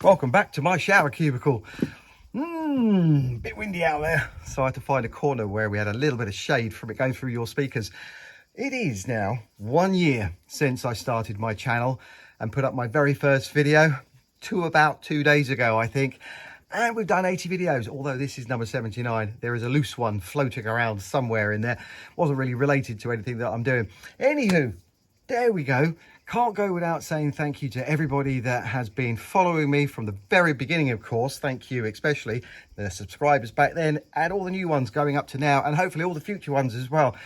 Welcome back to my shower cubicle. Bit windy out there, so I had to find a corner where we had a little bit of shade from it going through your speakers. It is now 1 year since I started my channel and put up my very first video to about 2 days ago, I think. And we've done 80 videos, although this is number 79. There is a loose one floating around somewhere in there. Wasn't really related to anything that I'm doing. Anywho, there we go. Can't go without saying thank you to everybody that has been following me from the very beginning, of course. Thank you, especially the subscribers back then and all the new ones going up to now, and hopefully all the future ones as well.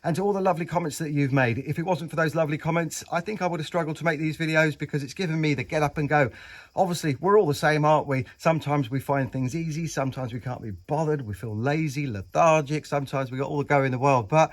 And to all the lovely comments that you've made. If it wasn't for those lovely comments, I think I would have struggled to make these videos because it's given me the get up and go. Obviously, we're all the same, aren't we? Sometimes we find things easy. Sometimes we can't be bothered. We feel lazy, lethargic. Sometimes we got all the go in the world. But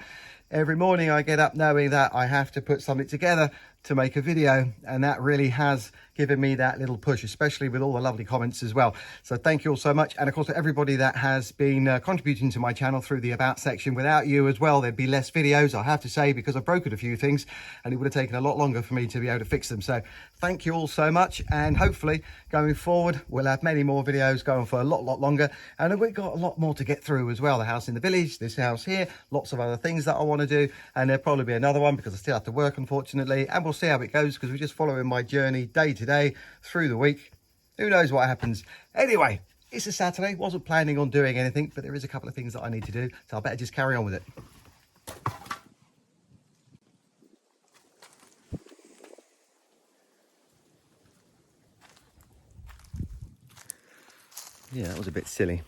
every morning I get up knowing that I have to put something together to make a video, and that really has given me that little push, especially with all the lovely comments as well. So thank you all so much, and of course to everybody that has been contributing to my channel through the about section. Without you as well, there'd be less videos, I have to say, because I've broken a few things and it would have taken a lot longer for me to be able to fix them. So thank you all so much, and hopefully going forward we'll have many more videos going for a lot longer, and we've got a lot more to get through as well. The house in the village, this house here, lots of other things that I want to do, and there'll probably be another one because I still have to work, unfortunately, and we'll see how it goes because we're just following my journey day to day through the week. Who knows what happens. Anyway, it's a Saturday, wasn't planning on doing anything, but there is a couple of things that I need to do, so I better just carry on with it. Yeah, that was a bit silly.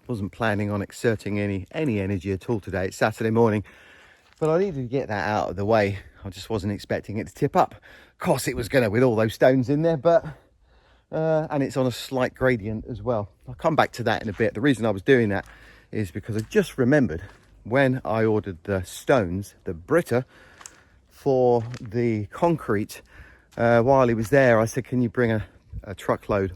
Wasn't planning on exerting any energy at all today. It's Saturday morning, but I needed to get that out of the way. I just wasn't expecting it to tip up. Of course it was gonna with all those stones in there, but and it's on a slight gradient as well. I'll come back to that in a bit. The reason I was doing that is because I just remembered when I ordered the stones, the Brita, for the concrete, while he was there, I said, can you bring a truckload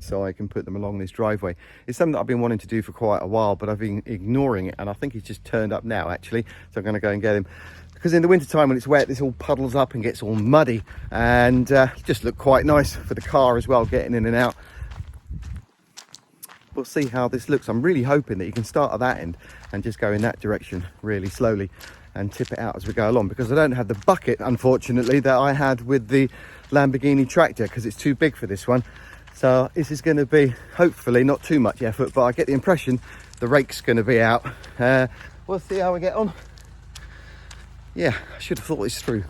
so I can put them along this driveway? It's something that I've been wanting to do for quite a while, but I've been ignoring it, and I think he's just turned up now actually, so I'm going to go and get him, because in the winter time when it's wet this all puddles up and gets all muddy, and just look quite nice for the car as well, getting in and out. We'll see how this looks. I'm really hoping that you can start at that end and just go in that direction really slowly and tip it out as we go along, because I don't have the bucket, unfortunately, that I had with the Lamborghini tractor, because it's too big for this one. So this is going to be hopefully not too much effort, but I get the impression the rake's going to be out. We'll see how we get on. Yeah, I should have thought this through.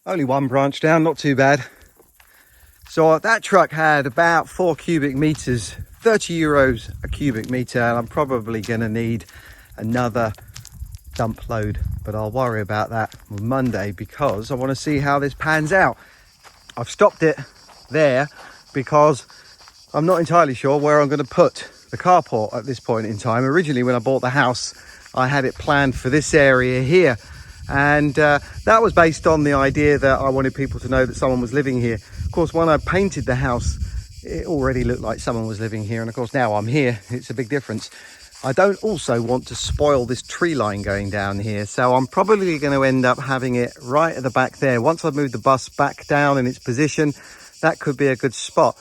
Only one branch down, not too bad. So that truck had about 4 cubic meters, 30 euros a cubic meter, and I'm probably going to need another dump load, but I'll worry about that on Monday because I want to see how this pans out. I've stopped it there because I'm not entirely sure where I'm going to put the carport at this point in time. Originally when I bought the house I had it planned for this area here, And that was based on the idea that I wanted people to know that someone was living here. Of course, when I painted the house, it already looked like someone was living here. And of course, now I'm here, it's a big difference. I don't also want to spoil this tree line going down here. So I'm probably going to end up having it right at the back there. Once I've moved the bus back down in its position, that could be a good spot.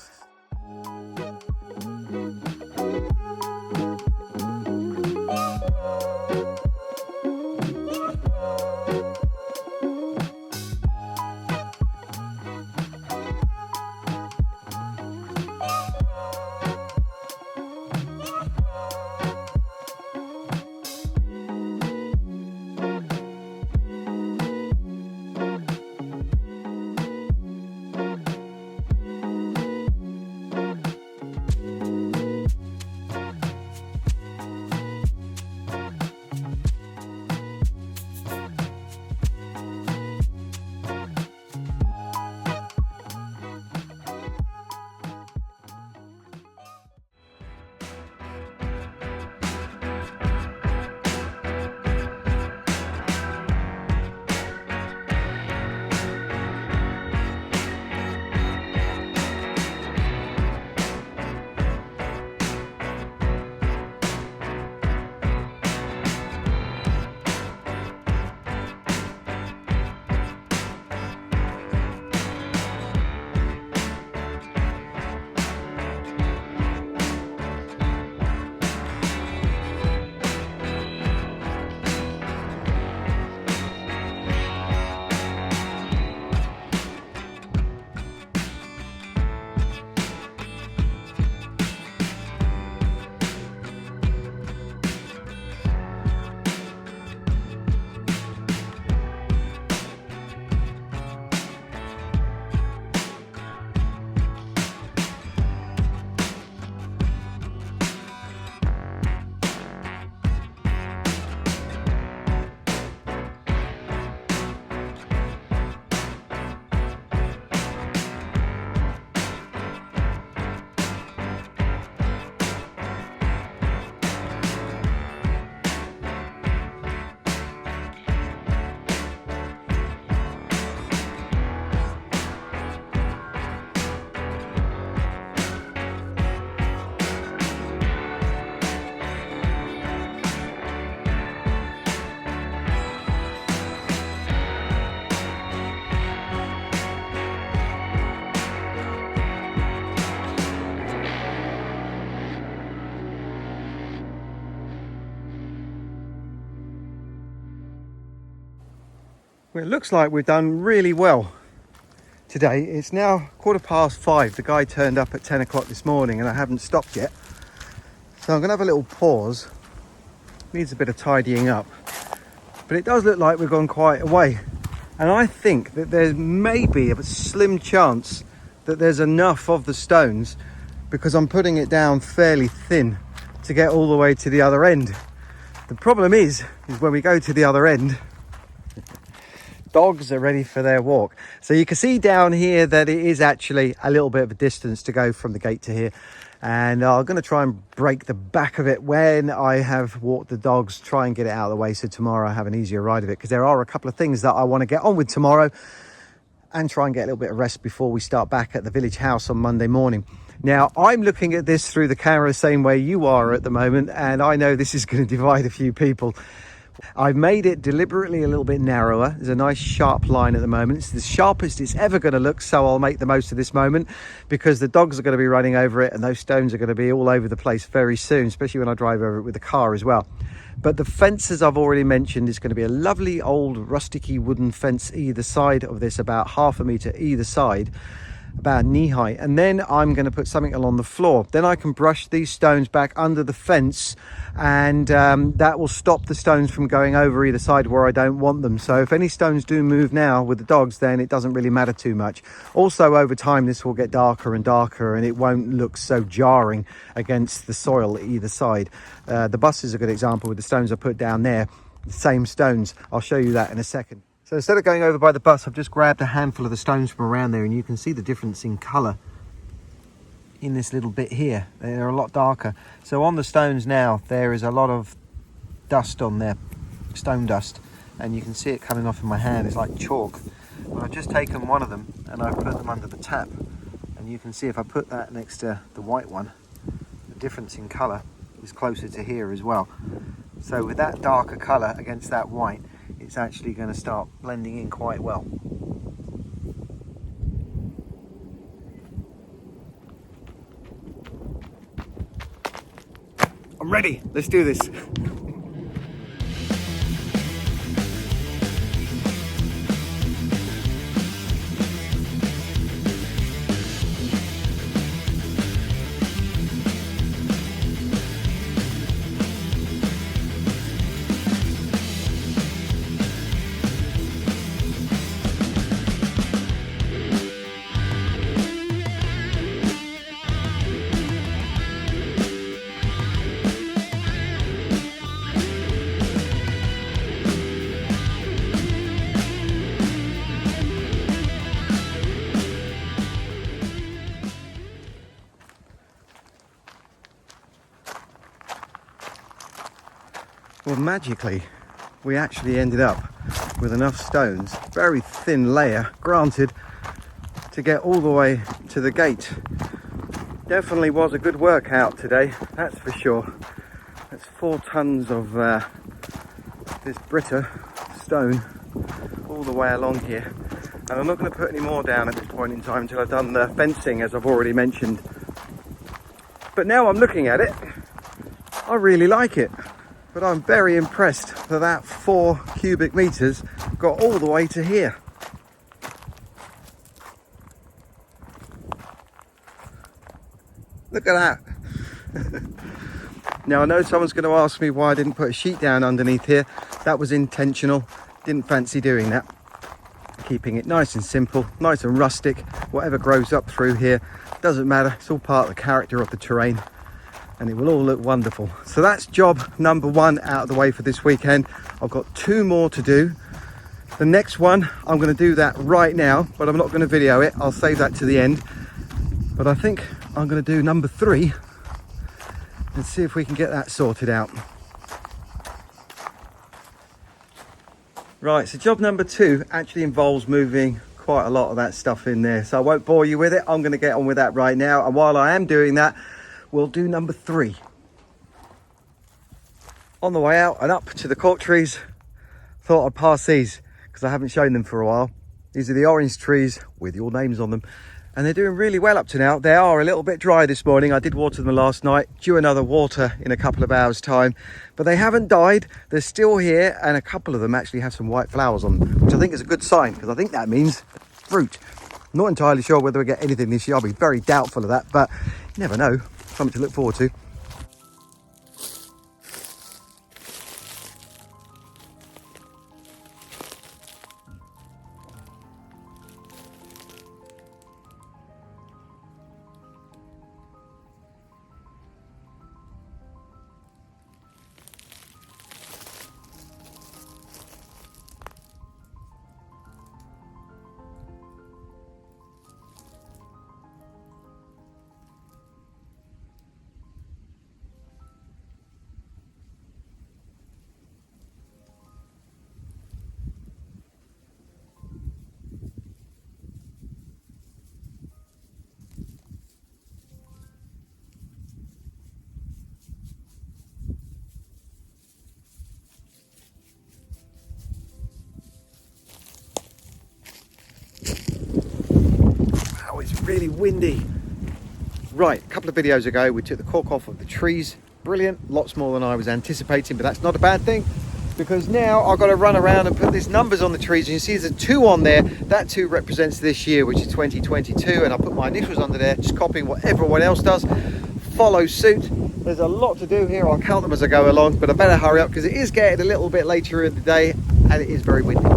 Well, it looks like we've done really well today. It's now 5:15. The guy turned up at 10 o'clock this morning and I haven't stopped yet. So I'm going to have a little pause. Needs a bit of tidying up. But it does look like we've gone quite a way. And I think that there may be a slim chance that there's enough of the stones, because I'm putting it down fairly thin to get all the way to the other end. The problem is when we go to the other end, dogs are ready for their walk. So you can see down here that it is actually a little bit of a distance to go from the gate to here. And I'm going to try and break the back of it when I have walked the dogs, try and get it out of the way so tomorrow I have an easier ride of it, because there are a couple of things that I want to get on with tomorrow and try and get a little bit of rest before we start back at the village house on Monday morning. Now, I'm looking at this through the camera the same way you are at the moment, and I know this is going to divide a few people. I've made it deliberately a little bit narrower. There's a nice sharp line at the moment. It's the sharpest it's ever going to look, so I'll make the most of this moment, because the dogs are going to be running over it and those stones are going to be all over the place very soon, especially when I drive over it with the car as well. But the fence, as I've already mentioned, is going to be a lovely old rusticy wooden fence either side of this, about 1/2 metre either side, about knee height. And then I'm going to put something along the floor. Then I can brush these stones back under the fence, and that will stop the stones from going over either side where I don't want them. So if any stones do move now with the dogs, then it doesn't really matter too much. Also, over time this will get darker and darker and it won't look so jarring against the soil either side. The bus is a good example with the stones I put down there, the same stones. I'll show you that in a second. So instead of going over by the bus, I've just grabbed a handful of the stones from around there, and you can see the difference in colour in this little bit here. They're a lot darker. So on the stones now, there is a lot of dust on there, stone dust. and you can see it coming off in my hand. It's like chalk. But I've just taken one of them and I've put them under the tap, and you can see if I put that next to the white one, the difference in colour is closer to here as well. So with that darker colour against that white, it's actually going to start blending in quite well. I'm ready, let's do this. Well, magically, we actually ended up with enough stones, very thin layer, granted, to get all the way to the gate. Definitely was a good workout today, that's for sure. That's 4 tons of this Brita stone all the way along here. And I'm not going to put any more down at this point in time until I've done the fencing, as I've already mentioned. But now I'm looking at it, I really like it. But I'm very impressed that that 4 cubic meters got all the way to here. Look at that. Now I know someone's going to ask me why I didn't put a sheet down underneath here. That was intentional. Didn't fancy doing that. Keeping it nice and simple, nice and rustic. Whatever grows up through here, doesn't matter. It's all part of the character of the terrain, and it will all look wonderful. So that's job number 1 out of the way for this weekend. I've got 2 more to do. The next one, I'm going to do that right now, but I'm not going to video it. I'll save that to the end. But I think I'm going to do number 3 and see if we can get that sorted out. Right, so job number 2 actually involves moving quite a lot of that stuff in there. So I won't bore you with it. I'm going to get on with that right now. And while I am doing that, we'll do number 3. On the way out and up to the cork trees, thought I'd pass these because I haven't shown them for a while. These are the orange trees with your names on them, and they're doing really well up to now. They are a little bit dry this morning. I did water them last night, due another water in a couple of hours time, but they haven't died. They're still here, and a couple of them actually have some white flowers on them, which I think is a good sign, because I think that means fruit. Not entirely sure whether we get anything this year. I'll be very doubtful of that, but you never know. Something to look forward to. It's really windy. Right, a couple of videos ago we took the cork off of the trees. Brilliant, lots more than I was anticipating, but that's not a bad thing, because now I've got to run around and put these numbers on the trees. And you see there's a 2 on there. That 2 represents this year, which is 2022, and I put my initials under there, just copying what everyone else does. Follow suit. There's a lot to do here. I'll count them as I go along, but I better hurry up because it is getting a little bit later in the day and it is very windy.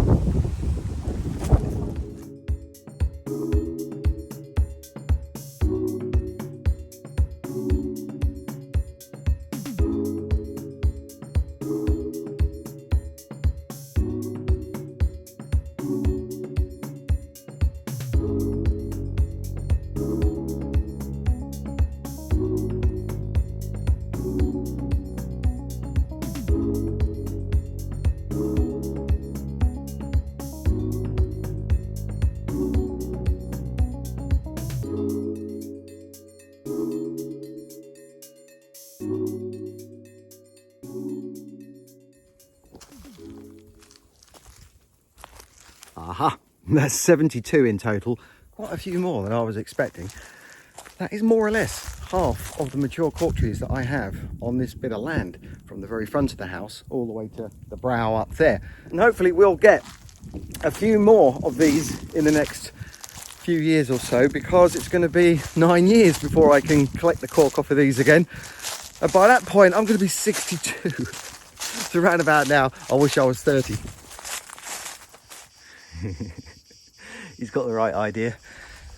That's 72 in total, quite a few more than I was expecting. That is more or less half of the mature cork trees that I have on this bit of land, from the very front of the house all the way to the brow up there. And hopefully we'll get a few more of these in the next few years or so, because it's going to be 9 years before I can collect the cork off of these again. And by that point I'm going to be 62. So round about now I wish I was 30. He's got the right idea.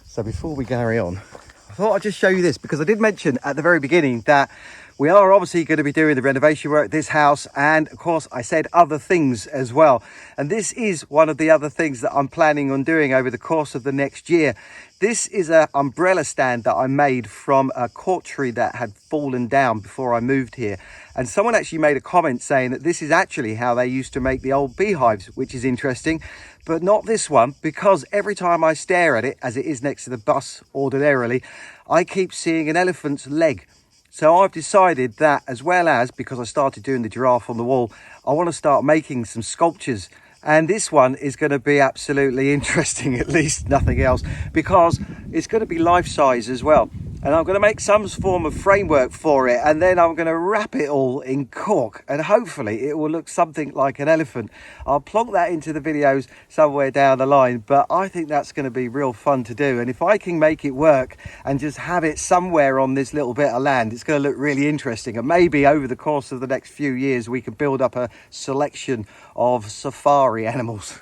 So before we carry on, I thought I'd just show you this, because I did mention at the very beginning that we are obviously going to be doing the renovation work at this house, and of course I said other things as well. And this is one of the other things that I'm planning on doing over the course of the next year. This is an umbrella stand that I made from a cork tree that had fallen down before I moved here. And someone actually made a comment saying that this is actually how they used to make the old beehives, which is interesting, but not this one, because every time I stare at it, as it is next to the bus ordinarily, I keep seeing an elephant's leg. So I've decided that, as well as, because I started doing the giraffe on the wall, I want to start making some sculptures. And this one is going to be absolutely interesting, at least nothing else, because it's going to be life size as well. And I'm going to make some form of framework for it, and then I'm going to wrap it all in cork, and hopefully it will look something like an elephant. I'll plonk that into the videos somewhere down the line, but I think that's going to be real fun to do. And if I can make it work and just have it somewhere on this little bit of land, it's going to look really interesting. And maybe over the course of the next few years we can build up a selection of safari animals.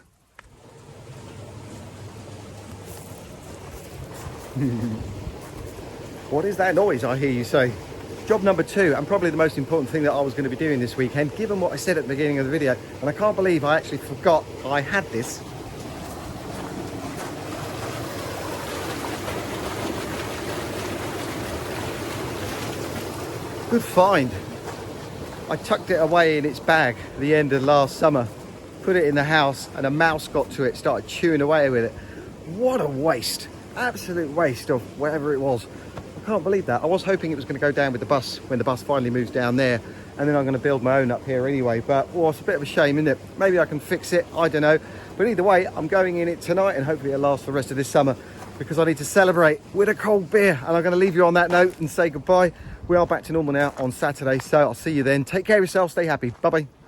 What is that noise I hear you say? Job number 2, and probably the most important thing that I was going to be doing this weekend, given what I said at the beginning of the video, and I can't believe I actually forgot I had this. Good find. I tucked it away in its bag at the end of last summer, put it in the house, and a mouse got to it, started chewing away with it. What a waste. Absolute waste of whatever it was. I can't believe that. I was hoping it was going to go down with the bus when the bus finally moves down there, and then I'm going to build my own up here anyway. But it's a bit of a shame, isn't it? Maybe I can fix it, I don't know. But either way, I'm going in it tonight, and hopefully it'll last for the rest of this summer, because I need to celebrate with a cold beer. And I'm going to leave you on that note and say goodbye. We are back to normal now on Saturday, so I'll see you then. Take care of yourself, stay happy. Bye bye.